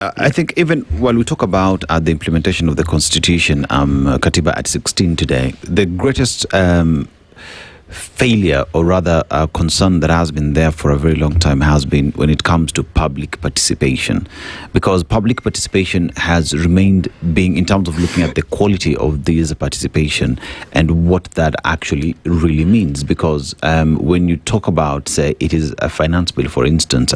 I think even while we talk about the implementation of the Constitution, Katiba at 16 today, the greatest failure, or rather concern that has been there for a very long time, has been when it comes to public participation, because public participation has remained being, in terms of looking at the quality of this participation and what that actually really means. Because when you talk about, say, it is a finance bill, for instance,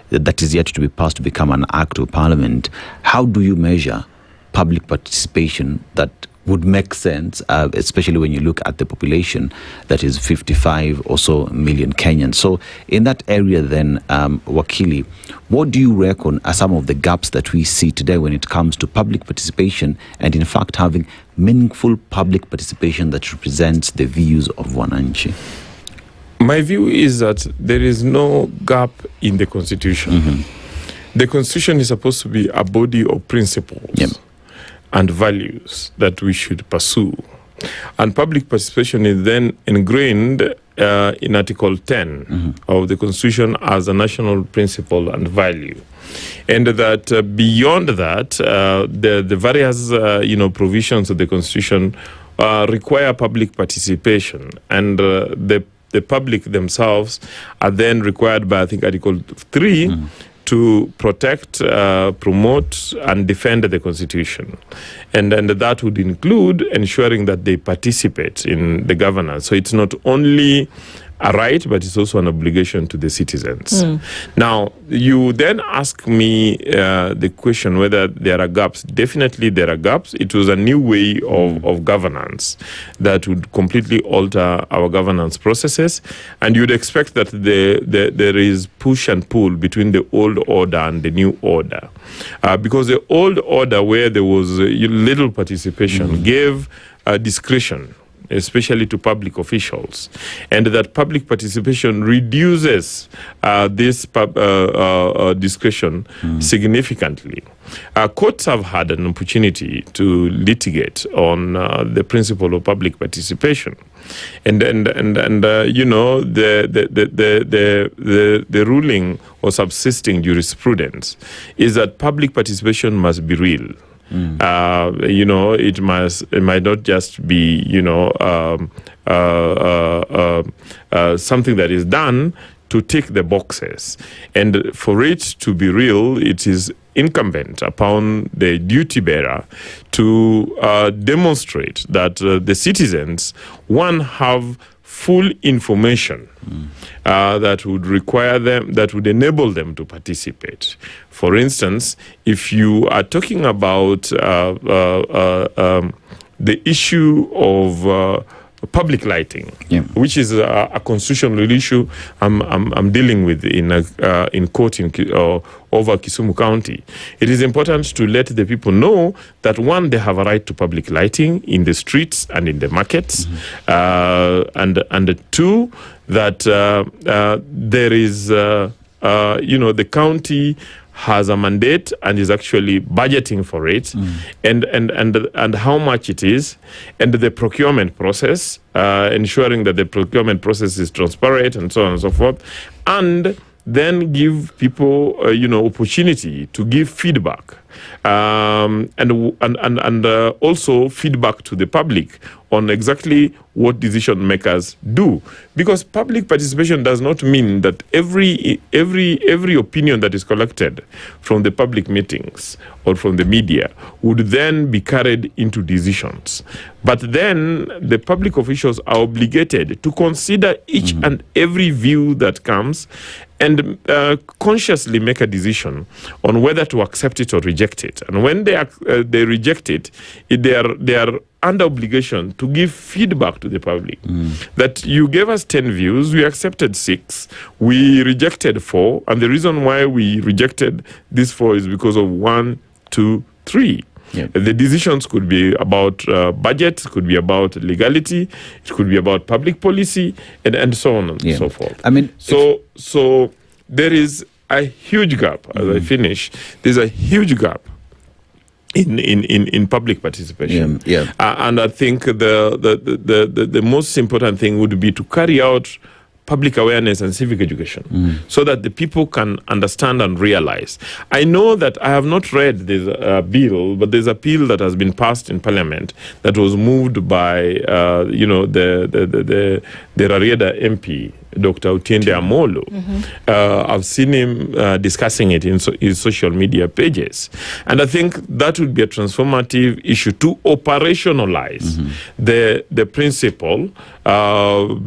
that is yet to be passed to become an act of parliament, how do you measure public participation that would make sense, especially when you look at the population that is 55 or so million Kenyans? So in that area then, Wakili, what do you reckon are some of the gaps that we see today when it comes to public participation and in fact having meaningful public participation that represents the views of Wananchi? My view is that there is no gap in the Constitution. Mm-hmm. The Constitution is supposed to be a body of principles and values that we should pursue. And public participation is then ingrained in Article 10 of the Constitution as a national principle and value. And that beyond that, the various provisions of the Constitution require public participation, and the public themselves are then required by, I think, Article 3 to protect, promote, and defend the Constitution. And that would include ensuring that they participate in the governance. So it's not only a right, but it's also an obligation to the citizens. Now, you then ask me the question whether there are gaps. Definitely there are gaps. It was a new way of governance that would completely alter our governance processes. And you'd expect that there is push and pull between the old order and the new order. Because the old order, where there was little participation, gave discretion, especially to public officials, and that public participation reduces this discretion significantly. Courts have had an opportunity to litigate on the principle of public participation, and the ruling or subsisting jurisprudence is that public participation must be real. It might not just be, something that is done to tick the boxes. And for it to be real, it is incumbent upon the duty bearer to demonstrate that the citizens, one, have full information that would require them, that would enable them to participate. For instance, if you are talking about the issue of public lighting, which is a constitutional issue I'm dealing with in court over Kisumu County. It is important to let the people know that, one, they have a right to public lighting in the streets and in the markets, and two, that there is, the county has a mandate and is actually budgeting for it, and how much it is, and the procurement process, ensuring that the procurement process is transparent, and so on and so forth, and then give people, opportunity to give feedback, and also feedback to the public on exactly what decision makers do. Because public participation does not mean that every opinion that is collected from the public meetings or from the media would then be carried into decisions. But then the public officials are obligated to consider each and every view that comes and consciously make a decision on whether to accept it or reject it. And when they reject it, they are under obligation to give feedback to the public. That you gave us 10 views, we accepted 6, we rejected 4, and the reason why we rejected these 4 is because of 1, 2, 3. The decisions could be about budget, could be about legality, it could be about public policy, and so on and so forth. I mean, so there is a huge gap. As I finish, there's a huge gap in public participation. And I think the most important thing would be to carry out public awareness and civic education so that the people can understand and realize. I know that I have not read this bill, but there's a bill that has been passed in Parliament that was moved by, the Rarieda MP, Dr. Utiende Amolo. I've seen him discussing it in his social media pages. And I think that would be a transformative issue to operationalize the principle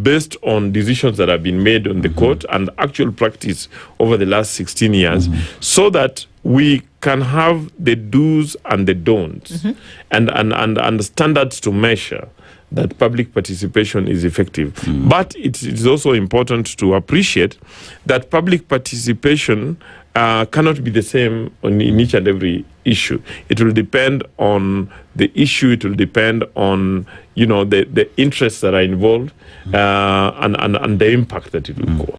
based on decisions that have been made on the court and actual practice over the last 16 years, so that we can have the do's and the don'ts and standards to measure that public participation is effective. But it is also important to appreciate that public participation cannot be the same in each and every issue. It will depend on the issue, it will depend on the interests that are involved and the impact that it will cause.